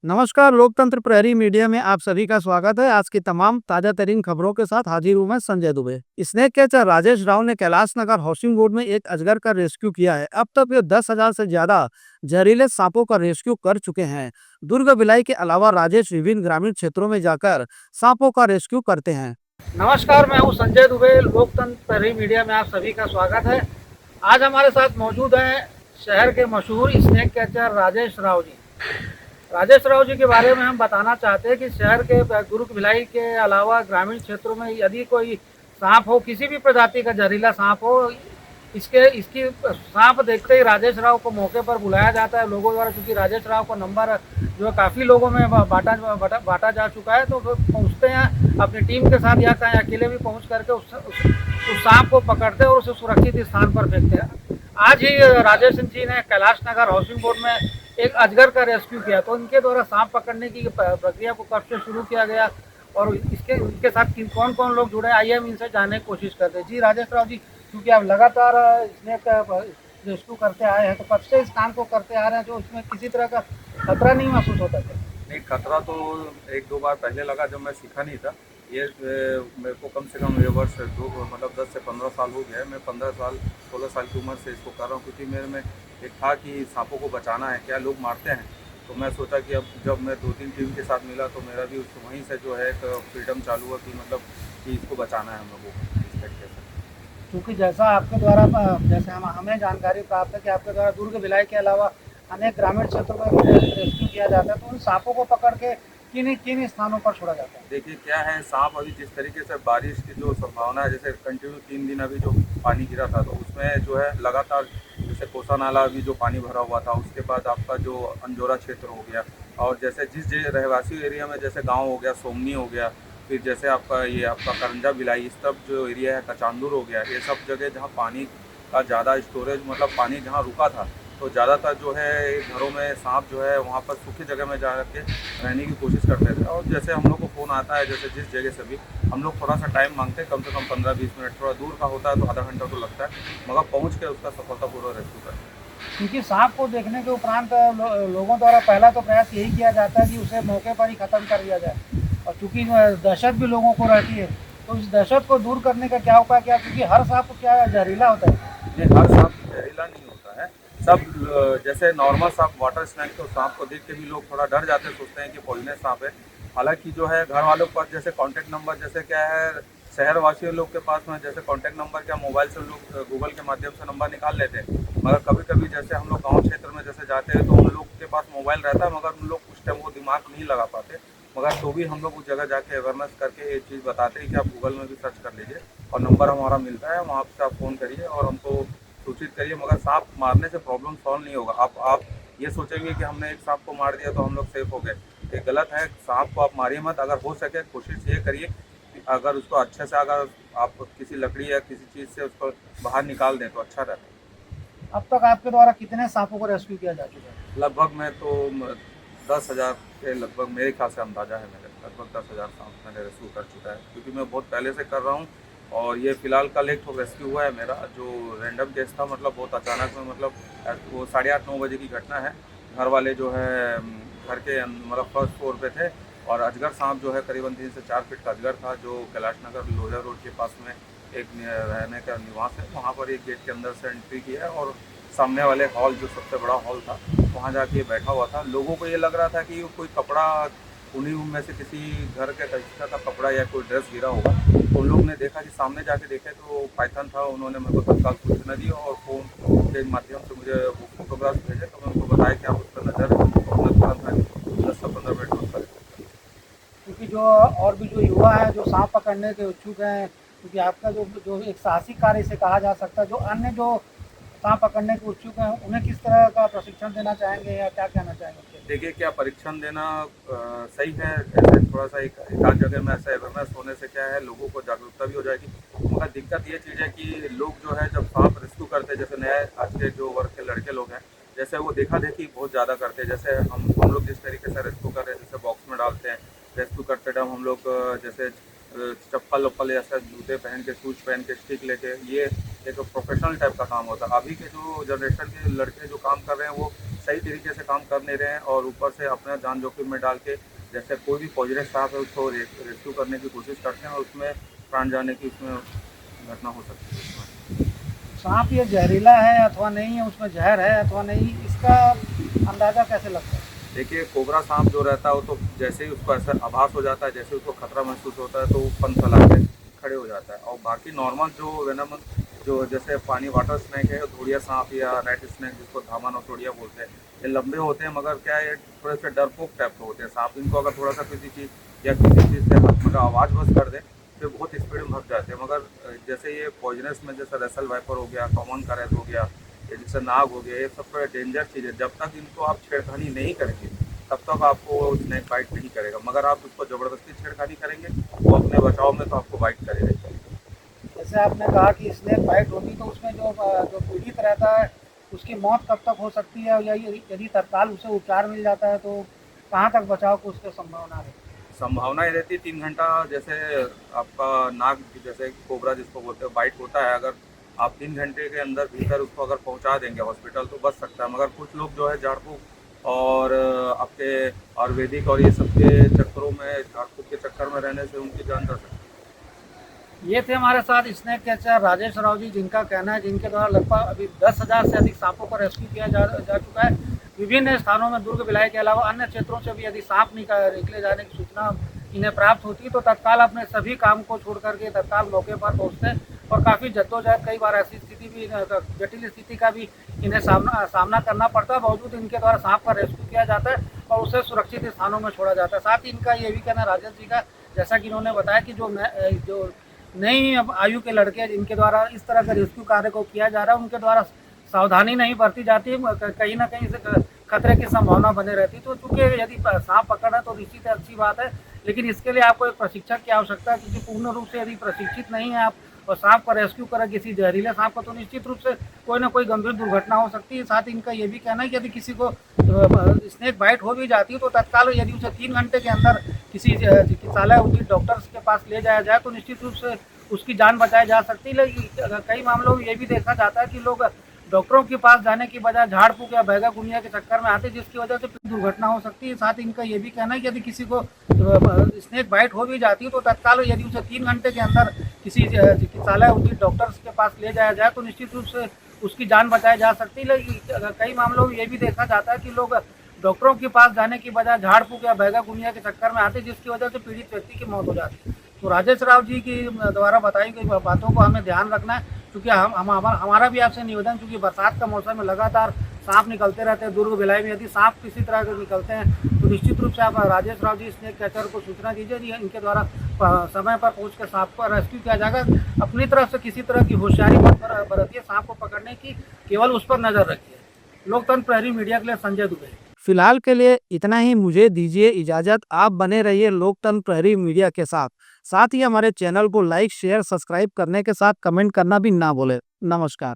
नमस्कार, लोकतंत्र प्रहरी मीडिया में आप सभी का स्वागत है। आज की तमाम ताजा तरीन खबरों के साथ हाजिर हूँ मैं संजय दुबे। स्नेक कैचर राजेश राव ने कैलाश नगर हाउसिंग बोर्ड में एक अजगर का रेस्क्यू किया है। अब तक ये 10,000 से ज्यादा जहरीले सांपों का रेस्क्यू कर चुके हैं। दुर्ग भिलाई के अलावा राजेश विभिन्न ग्रामीण क्षेत्रों में जाकर सांपों का रेस्क्यू करते हैं। नमस्कार, मैं हूँ संजय दुबे। लोकतंत्र प्रहरी मीडिया में आप सभी का स्वागत है। आज हमारे साथ मौजूद हैं शहर के मशहूर स्नेक कैचर राजेश राव जी। राजेश राव जी के बारे में हम बताना चाहते हैं कि शहर के दुर्ग भिलाई के अलावा ग्रामीण क्षेत्रों में यदि कोई सांप हो, किसी भी प्रजाति का जहरीला सांप हो, इसकी सांप देखते ही राजेश राव को मौके पर बुलाया जाता है लोगों द्वारा। क्योंकि राजेश राव का नंबर जो है काफ़ी लोगों में बांटा जा चुका है, तो पहुँचते हैं अपनी टीम के साथ या चाहे अकेले भी पहुँच करके उस सांप को पकड़ते हैं और उसे सुरक्षित स्थान पर फेंकते हैं। आज ही राजेश जी ने कैलाश नगर हाउसिंग बोर्ड में एक अजगर का रेस्क्यू किया, तो इनके द्वारा सांप पकड़ने की प्रक्रिया को कब से शुरू किया गया और इनके साथ कौन कौन लोग जुड़े, आइए हम इनसे जानने की कोशिश करते हैं। जी राजेश राव जी, क्योंकि आप लगातार स्नेक रेस्क्यू करते आए हैं, तो कब से इस काम को करते आ रहे हैं, जो इसमें किसी तरह का खतरा नहीं महसूस होता था? नहीं, खतरा तो एक दो बार पहले लगा जब मैं सीखा नहीं था। ये मेरे को कम से कम ये वर्ष दो मतलब 10 से 15 साल हो गया है। मैं 15 साल 16 साल की उम्र से इसको कर रहा हूँ, क्योंकि मेरे में एक था कि सांपों को बचाना है, क्या लोग मारते हैं। तो मैं सोचा कि अब जब मैं 2-3 टीम के साथ मिला तो मेरा भी वहीं से जो है एक फ्रीडम चालू हुआ कि मतलब कि इसको बचाना है हम लोगों को इस तरीके से। क्योंकि जैसा आपके द्वारा जैसे हमें जानकारी प्राप्त है कि आपके द्वारा दुर्ग भिलाई के अलावा अनेक ग्रामीण क्षेत्रों में भी रेस्क्यू किया जाता है, तो उन सांपों को पकड़ के किन किन स्थानों पर छोड़ा जाता है? देखिए क्या है, सांप अभी जिस तरीके से बारिश की जो संभावना है, जैसे कंटिन्यू 3 दिन अभी जो पानी गिरा था, तो उसमें जो है लगातार जैसे कोसा नाला अभी जो पानी भरा हुआ था, उसके बाद आपका जो अंजोरा क्षेत्र हो गया, और जैसे जिस रहवासी एरिया में जैसे गांव हो गया, सोमनी हो गया, फिर जैसे आपका ये आपका करंजा बिलाई, इस सब जो एरिया है, कचांदुर हो गया, ये सब जगह जहाँ पानी का ज़्यादा स्टोरेज मतलब पानी जहाँ रुका था, तो ज़्यादातर जो है घरों में सांप जो है वहाँ पर सूखी जगह में जा के रहने की कोशिश करते थे। और जैसे हम लोग को फ़ोन आता है, जैसे जिस जगह से भी, हम लोग थोड़ा सा टाइम मांगते हैं, कम से कम 15-20 मिनट। थोड़ा दूर का होता है तो आधा घंटा तो लगता है, मगर पहुँच के उसका सफलतापूर्वक रेस्क्यू करते हैं। क्योंकि सांप को देखने के उपरांत लोगों द्वारा पहला तो प्रयास यही किया जाता है कि उसे मौके पर ही खत्म कर दिया जाए, और चूंकि दहशत भी लोगों को रहती है, तो इस दहशत को दूर करने का क्या उपाय, क्या क्योंकि हर सांप क्या जहरीला होता है? नहीं, हर सांप जहरीला नहीं होता है। सब जैसे नॉर्मल सांप, वाटर स्नैक, तो सांप को देख के भी लोग थोड़ा डर जाते हैं, सोचते हैं कि पॉइजनस सांप है। हालांकि जो है घर वालों के पास जैसे कांटेक्ट नंबर, जैसे क्या है शहर वासियों लोग के पास में जैसे कांटेक्ट नंबर क्या मोबाइल से लोग गूगल के माध्यम से नंबर निकाल लेते हैं, मगर कभी कभी जैसे हम लोग गाँव क्षेत्र में जैसे जाते हैं तो उन लोग के पास मोबाइल रहता है, मगर उन लोग उस टाइम वो दिमाग नहीं लगा पाते। मगर तो भी हम लोग उस जगह जाके अवेयरनेस करके ये चीज़ बताते हैं कि आप गूगल में भी सर्च कर लीजिए और नंबर हमारा मिलता है, वहाँ से आप फ़ोन करिए और हमको सूचित करिए। मगर सांप मारने से प्रॉब्लम सॉल्व नहीं होगा। आप ये सोचेंगे कि हमने एक सांप को मार दिया तो हम लोग सेफ हो गए, ये गलत है। सांप को आप मारिए मत। अगर हो सके कोशिश ये करिए कि अगर उसको अच्छे से, अगर आप किसी लकड़ी या किसी चीज़ से उसको बाहर निकाल दें तो अच्छा रहता है। अब तक आपके द्वारा कितने सांपों को रेस्क्यू किया जा चुका है? लगभग मैं तो 10,000 के लगभग मेरे ख्याल से अंदाजा है, मेरे लगभग 10,000 सांप मैंने रेस्क्यू कर चुका है, क्योंकि मैं बहुत पहले से कर रहा हूँ। और ये फ़िलहाल कल एक तो रेस्क्यू हुआ है मेरा, जो रैंडम केस था, मतलब बहुत अचानक में, मतलब वो 8:30-9 बजे की घटना है। घर वाले जो है घर के मतलब फर्स्ट फ्लोर पे थे, और अजगर सांप जो है करीबन 3 से 4 फीट का अजगर था, जो कैलाश नगर लोहिया रोड के पास में एक रहने का निवास है, वहाँ पर एक गेट के अंदर से एंट्री की है, और सामने वाले हॉल, जो सबसे बड़ा हॉल था, वहाँ जाके बैठा हुआ था। लोगों को ये लग रहा था कि कोई कपड़ा, उन्हीं में से किसी घर के कचरा का कपड़ा या कोई ड्रेस गिरा होगा। तो उन लोग ने देखा कि सामने जाके देखे तो पाइथन था। उन्होंने मेरे को तत्काल सूचना दी और फ़ोन के माध्यम से मुझे वो फोटोग्राफ भेजे, तो मैं उनको बताया कि आप उस पर नज़र रखें, तो मैं तुरंत 10 से 15 मिनट में उसका रिपोर्ट करें। क्योंकि जो और भी जो युवा हैं जो सांप पकड़ने के इच्छुक हैं, क्योंकि आपका जो जो एक साहसिक कार्य इसे कहा जा सकता है, जो अन्य जो सांप पकड़ने के इच्छुक हैं उन्हें किस तरह का प्रशिक्षण देना चाहेंगे या क्या कहना चाहेंगे उसके लिए? देखिए, क्या परीक्षण देना सही है, ऐसे थोड़ा सा एक आध जगह में ऐसा अवेयरनेस होने से क्या है, लोगों को जागरूकता भी हो जाएगी। मगर दिक्कत ये चीज़ है कि लोग जो है जब सांप रेस्क्यू करते हैं, जैसे नए आज के जो वर्ग के लड़के लोग हैं, जैसे वो देखा देखी बहुत ज़्यादा करते हैं। जैसे हम लोग जिस तरीके से रेस्क्यू कर रहे हैं, जैसे बॉक्स में डालते हैं, रेस्क्यू करते टाइम हम लोग जैसे चप्पल वप्पल ऐसे जूते पहन के, शूज पहन के, स्टिक लेके, ये एक प्रोफेशनल टाइप का काम होता है। अभी के जो जनरेशन के लड़के जो काम कर रहे हैं वो सही तरीके से काम कर नहीं रहे हैं, और ऊपर से अपना जान जोखिम में डाल के जैसे कोई भी पॉइजनस सांप है उसको रेस्क्यू करने की कोशिश करते हैं, और उसमें प्राण जाने की उसमें घटना हो सकती है उसमें। सांप ये जहरीला है अथवा नहीं है, उसमें जहर है अथवा नहीं, इसका अंदाजा कैसे लगता है? देखिए, कोबरा सांप जो रहता है वो तो जैसे ही उसको ऐसा आभास हो जाता है, जैसे उसको खतरा महसूस होता है तो वो पंख फैला के खड़े हो जाता है। और बाकी नॉर्मल जो वेनम, जो जैसे पानी वाटर स्नैक है, धोड़िया सांप या रेड स्नैक जिसको धामा नौचोड़िया बोलते हैं, ये लंबे होते हैं, मगर क्या है, थोड़े से डरपोक टाइप के होते हैं सांप। इनको अगर थोड़ा सा किसी चीज़ या किसी चीज़ से मतलब आवाज़ बस कर दे तो बहुत स्पीड में भाग जाते हैं। मगर जैसे ये पॉइजनस में जैसे रसल वाइपर हो गया, कॉमन करैत हो गया, ये जैसे नाग हो गया, ये सब तो डेंजर चीज़ है। जब तक इनको आप छेड़खानी नहीं करेंगे तब तक आपको स्नैक बाइट नहीं करेगा, मगर आप उसको ज़बरदस्ती छेड़खानी करेंगे वो अपने बचाव में तो आपको बाइट करेगा ही। जैसे आपने कहा कि स्नेक बाइट होगी तो उसमें जो जो पीड़ित रहता है उसकी मौत कब तक हो सकती है, या यदि तत्काल उसे उपचार मिल जाता है तो कहाँ तक बचाव की उसकी संभावना है? संभावना ये रहती है 3 घंटा, जैसे आपका नाक जैसे कोबरा जिसको बोलते हैं बाइट होता है, अगर आप 3 घंटे के अंदर भीतर उसको अगर पहुंचा देंगे हॉस्पिटल तो बच सकता है। मगर कुछ लोग जो है झाड़ फूक और आपके आयुर्वेदिक और ये सब के चक्करों में, झाड़ फूक के चक्कर में रहने से उनकी जान जा सकती है। ये थे हमारे साथ स्नेक कैचर राजेश राव जी, जिनका कहना है जिनके द्वारा लगभग अभी 10,000 से अधिक सांपों को रेस्क्यू किया जा चुका है। विभिन्न स्थानों में दुर्ग भिलाई के अलावा अन्य क्षेत्रों से भी यदि सांप निकले जाने की सूचना इन्हें प्राप्त होती है तो तत्काल अपने सभी काम को छोड़ करके तत्काल मौके पर पहुँचते हैं, और काफ़ी जद्दोजहद, कई बार ऐसी स्थिति भी, जटिल स्थिति का भी इन्हें सामना करना पड़ता है, बावजूद इनके द्वारा सांप का रेस्क्यू किया जाता है और उसे सुरक्षित स्थानों में छोड़ा जाता है। साथ ही इनका ये भी कहना है राजेश जी का, जैसा कि इन्होंने बताया कि जो नई आयु के लड़के जिनके द्वारा इस तरह के रेस्क्यू कार्य को किया जा रहा है उनके द्वारा सावधानी नहीं बरती जाती, कहीं ना कहीं से खतरे की संभावना बने रहती है। तो चूंकि यदि सांप पकड़ा तो निश्चित अच्छी बात है, लेकिन इसके लिए आपको एक प्रशिक्षक की आवश्यकता है, क्योंकि पूर्ण रूप से यदि प्रशिक्षित नहीं है आप और सांप का रेस्क्यू करें किसी जहरीले सांप को तो निश्चित रूप से कोई ना कोई गंभीर दुर्घटना हो सकती है। साथ ही इनका ये भी कहना है कि यदि किसी को स्नेक बाइट हो भी जाती है तो तत्काल यदि उसे 3 घंटे के अंदर किसी चिकित्सालय उचित डॉक्टर्स के पास ले जाया जाए तो निश्चित रूप से उसकी जान बचाई जा सकती है। लेकिन कई मामलों में ये भी देखा जाता है कि लोग डॉक्टरों के पास जाने की बजाय झाड़ फूक या बैगा गुनिया के चक्कर में आते, जिसकी वजह से दुर्घटना हो सकती है। साथ ही इनका ये भी कहना है कि यदि किसी को स्नेक बाइट हो भी जाती है तो तत्काल यदि उसे 3 घंटे के अंदर किसी चिकित्सालय उचित डॉक्टर्स के पास ले जाया जाए तो निश्चित रूप से उसकी जान बचाई जा सकती है। लेकिन कई मामलों में ये भी देखा जाता है कि लोग डॉक्टरों के पास जाने की बजाय झाड़ फूक या बैगा गुनिया के चक्कर में आते, जिसकी वजह से पीड़ित व्यक्ति की मौत हो जाती है। तो राजेश राव जी की द्वारा बताई गई बातों को हमें ध्यान रखना है, क्योंकि हमारा भी आपसे निवेदन, क्योंकि बरसात का मौसम में लगातार सांप निकलते रहते हैं दुर्ग भिलाई में, यदि सांप किसी तरह के निकलते हैं तो निश्चित रूप से आप राजेश राव जी स्नेक कैचर को सूचना दीजिए, इनके द्वारा समय पर पहुंच कर सांप को रेस्क्यू किया जाएगा। अपनी तरफ से किसी तरह की होशियारी मत बरतिए, सांप को पकड़ने की केवल उस पर नजर रखिए। लोकतंत्र प्रहरी मीडिया के लिए संजय दुबे। फिलहाल के लिए इतना ही, मुझे दीजिए इजाजत। आप बने रहिए लोकतंत्र प्रहरी मीडिया के साथ। साथ ही हमारे चैनल को लाइक, शेयर, सब्सक्राइब करने के साथ कमेंट करना भी ना भूलें। नमस्कार।